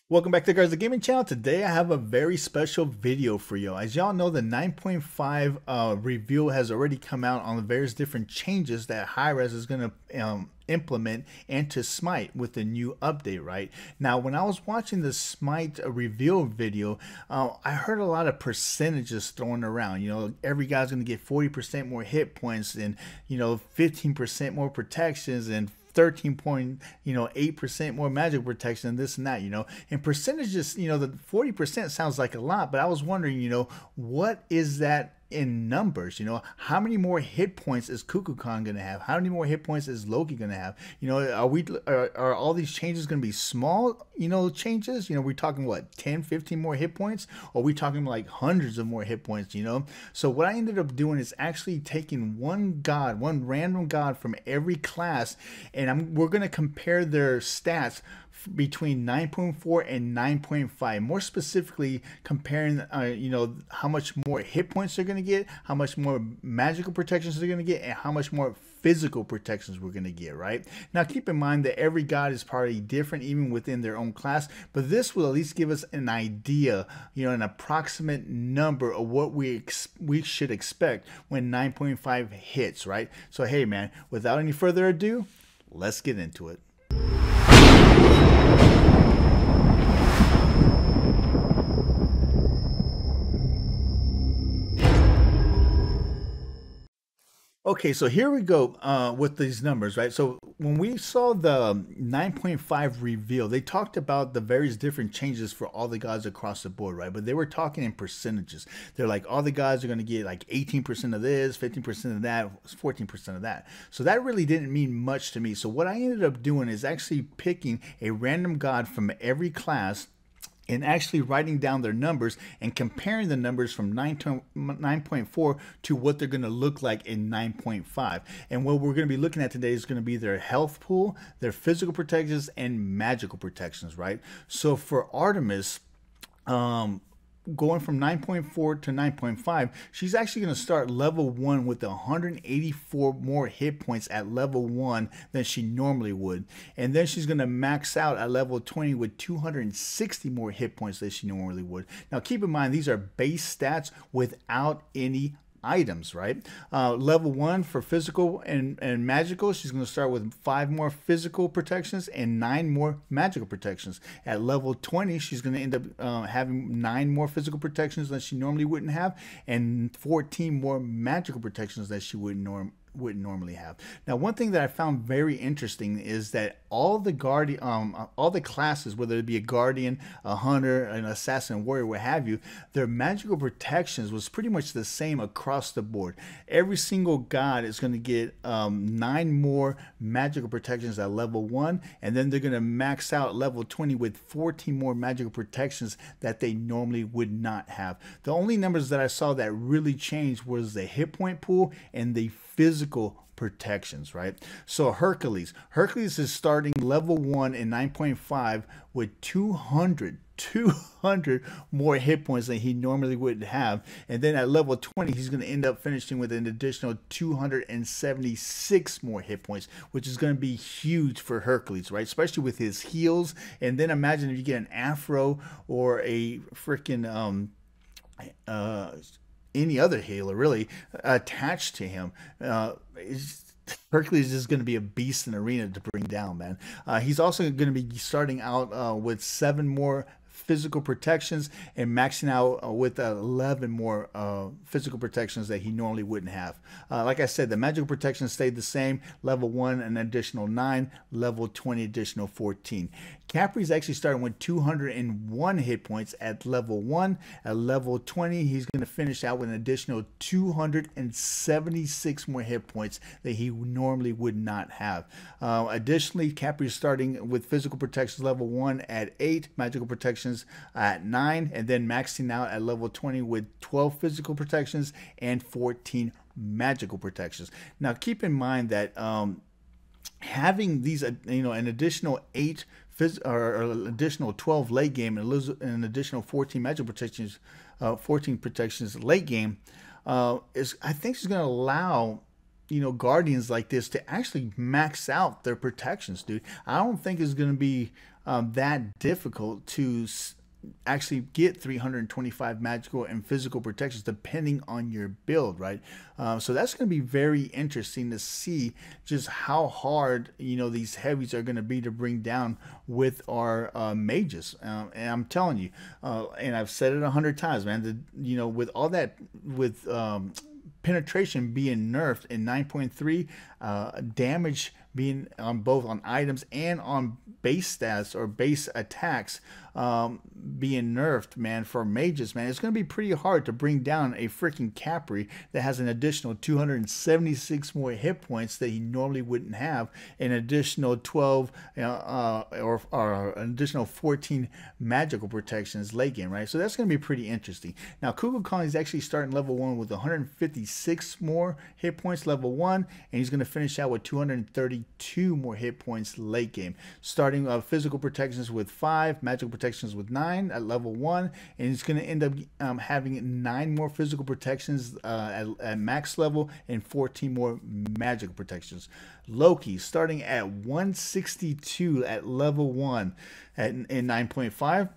Welcome back to Garza Gaming Channel. Today I have a very special video for you. As y'all know, the 9.5 review has already come out on the various different changes that Hi-Rez is going to implement into Smite with the new update, right? Now, when I was watching the Smite reveal video, I heard a lot of percentages thrown around. You know, every guy's going to get 40% more hit points and, 15% more protections and 13.8% more magic protection and this and that, and percentages, the 40% sounds like a lot, but I was wondering, what is that in numbers? How many more hit points is Cougarcon gonna have? How many more hit points is Loki gonna have? Are all these changes gonna be small, changes? We're talking what, 10, 15 more hit points? Or are we talking like hundreds of more hit points, So what I ended up doing is actually taking one random god from every class, and we're gonna compare their stats between 9.4 and 9.5, more specifically comparing how much more hit points they're going to get, how much more magical protections they're going to get, and how much more physical protections we're going to get. Right now, keep in mind that every god is probably different even within their own class, but this will at least give us an idea, an approximate number of what we should expect when 9.5 hits. Right, so hey man, without any further ado, let's get into it. Okay, so here we go with these numbers, right? So when we saw the 9.5 reveal, they talked about the various different changes for all the gods across the board, right? But they were talking in percentages. They're like, all the gods are going to get like 18% of this, 15% of that, 14% of that. So that really didn't mean much to me. So what I ended up doing is actually picking a random god from every class and actually writing down their numbers and comparing the numbers from 9.4 to what they're going to look like in 9.5. And what we're going to be looking at today is going to be their health pool, their physical protections, and magical protections, right? So for Artemis, going from 9.4 to 9.5, she's actually going to start level 1 with 184 more hit points at level 1 than she normally would. And then she's going to max out at level 20 with 260 more hit points than she normally would. Now keep in mind, these are base stats without any items, right? Level 1 for physical and magical, she's going to start with 5 more physical protections and 9 more magical protections. At level 20, she's going to end up having 9 more physical protections than she normally wouldn't have, and 14 more magical protections that she wouldn't normally have. Now, one thing that I found very interesting is that all the classes, whether it be a guardian, a hunter, an assassin, warrior, what have you, their magical protections was pretty much the same across the board. Every single god is going to get 9 more magical protections at level 1, and then they're going to max out level 20 with 14 more magical protections that they normally would not have. The only numbers that I saw that really changed was the hit point pool and the physical protections, right? So Hercules is starting level 1 in 9.5 with 200 more hit points than he normally would have, and then at level 20 he's going to end up finishing with an additional 276 more hit points, which is going to be huge for Hercules, right? Especially with his heals. And then imagine if you get an afro or a freaking any other healer really attached to him. Hercules is going to be a beast in arena to bring down, man. He's also going to be starting out with 7 more physical protections and maxing out with 11 more physical protections that he normally wouldn't have. Like I said, the magical protections stayed the same. Level 1 an additional 9, level 20 additional 14. Capri's actually starting with 201 hit points at level 1. At level 20, he's going to finish out with an additional 276 more hit points that he normally would not have. Additionally, Capri's starting with physical protections level 1 at 8, magical protections at 9, and then maxing out at level 20 with 12 physical protections and 14 magical protections. Now, keep in mind that having these, an additional 8 or an additional 12 late game and an additional 14 magic protections, 14 protections late game, I think is going to allow guardians like this to actually max out their protections, dude. I don't think it's going to be that difficult to actually get 325 magical and physical protections depending on your build, right? So that's going to be very interesting to see just how hard, you know, these heavies are going to be to bring down with our mages. And I'm telling you, and I've said it 100 times, man, you know, with all that, with penetration being nerfed in 9.3, damage being on both on items and on base stats or base attacks being nerfed, man, for mages, man, it's going to be pretty hard to bring down a freaking Capri that has an additional 276 more hit points that he normally wouldn't have, an additional 12 or an additional 14 magical protections late game, right? So that's going to be pretty interesting. Now, Cougarcon is actually starting level 1 with 156 more hit points level 1, and he's going to finish out with 232 more hit points late game, starting physical protections with 5, magical protections with 9 at level 1, and he's going to end up having 9 more physical protections at max level and 14 more magical protections. Loki starting at 162 at level 1 in 9.5.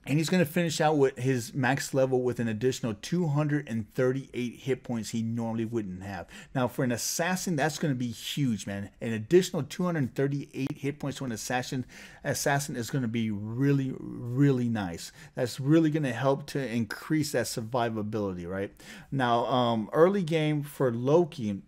And he's going to finish out with his max level with an additional 238 hit points he normally wouldn't have. Now, for an assassin, that's going to be huge, man. An additional 238 hit points to an assassin is going to be really, really nice. That's really going to help to increase that survivability, right? Now, early game for Loki,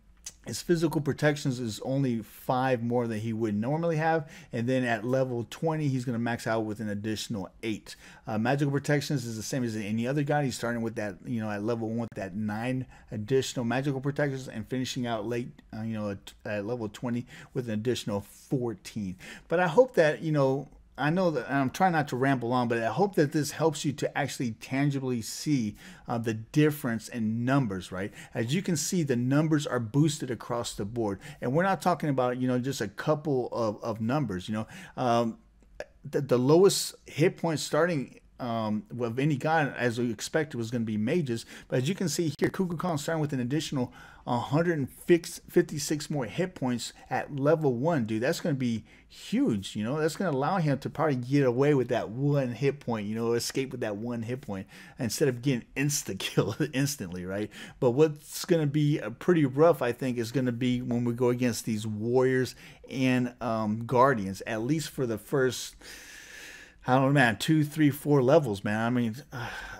his physical protections is only 5 more than he would normally have, and then at level 20 he's going to max out with an additional 8. Magical protections is the same as any other guy. He's starting with that, you know, at level 1 with that 9 additional magical protections and finishing out late, you know, at level 20 with an additional 14. But I hope that, you know, I know that I'm trying not to ramble on, but I hope that this helps you to actually tangibly see the difference in numbers, right? As you can see, the numbers are boosted across the board. And we're not talking about, you know, just a couple of numbers, you know. The lowest hit points starting of any guy, as we expected, was going to be mages. But as you can see here, Cougarcon starting with an additional 156 more hit points at level 1, dude. That's going to be huge, you know. That's going to allow him to probably get away with that 1 hit point, you know, escape with that 1 hit point instead of getting insta-killed instantly, right? But what's going to be pretty rough, I think, is going to be when we go against these warriors and guardians, at least for the first, I don't know, man, 2, 3, 4 levels, man. I mean,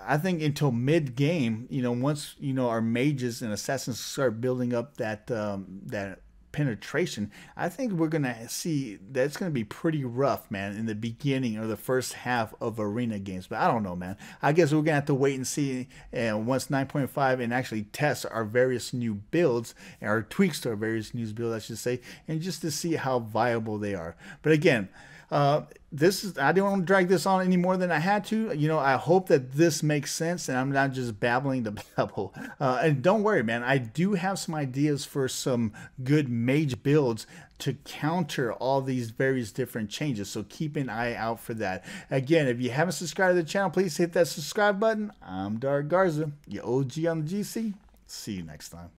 I think until mid game, you know, once, you know, our mages and assassins start building up that that penetration, I think we're gonna see that it's gonna be pretty rough, man, in the beginning or the first half of arena games. But I don't know, man. I guess we're gonna have to wait and see once 9.5 and actually test our various new builds, or tweaks to our various new builds, I should say, and just to see how viable they are. But again, I don't want to drag this on any more than I had to. You know, I hope that this makes sense and I'm not just babbling the babble. And don't worry, man, I do have some ideas for some good mage builds to counter all these various different changes. So keep an eye out for that. Again, if you haven't subscribed to the channel, please hit that subscribe button. I'm Garza, your OG on the GC. See you next time.